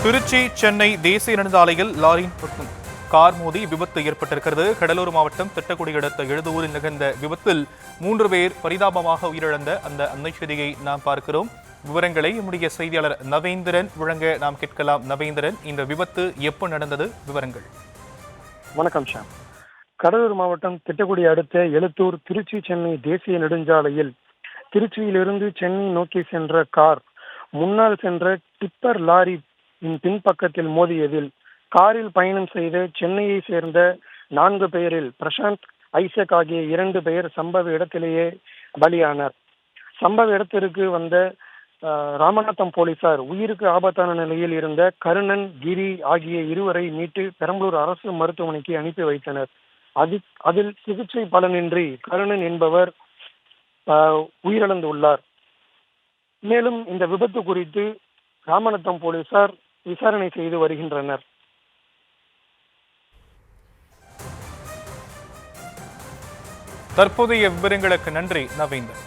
திருச்சி சென்னை தேசிய நெடுஞ்சாலையில் லாரியின் மற்றும் கார் மோதி விபத்து ஏற்பட்டிருக்கிறது. கடலூர் மாவட்டம் திட்டக்குடி அடுத்த எழுதூரில் நிகழ்ந்த விபத்தில் 3 பேர் பரிதாபமாக உயிரிழந்த அந்த அன்னை செய்தியை நாம் பார்க்கிறோம். விவரங்களை நம்முடைய செய்தியாளர் நவேந்திரன் வழங்க நாம் கேட்கலாம். நவேந்திரன், இந்த விபத்து எப்போ நடந்தது? விவரங்கள். வணக்கம் ஷாம். கடலூர் மாவட்டம் திட்டக்குடி அடுத்த எழுத்தூர் திருச்சி சென்னை தேசிய நெடுஞ்சாலையில் திருச்சியிலிருந்து சென்னை நோக்கி சென்ற கார் முன்னால் சென்ற டிப்பர் லாரி பின்பக்கத்தில் மோதியதில் காரில் பயணம் செய்த சென்னையை சேர்ந்த 4 பேரில் பிரசாந்த், ஐசக் ஆகிய 2 பேர் சம்பவ இடத்திலேயே பலியானர். சம்பவ இடத்திற்கு வந்த ராமநாதம் போலீசார் உயிருக்கு ஆபத்தான நிலையில் இருந்த கருணன், கிரி ஆகிய 2வரை மீட்டு பெரம்பலூர் அரசு மருத்துவமனைக்கு அனுப்பி வைத்தனர். அதில் சிகிச்சை பலனின்றி கருணன் என்பவர் உயிரிழந்துள்ளார். மேலும் இந்த விபத்து குறித்து ராமநாதம் போலீசார் விசாரணை செய்து வருகின்றனர். தற்போதைய விவரங்களுக்கு நன்றி நவேந்தர்.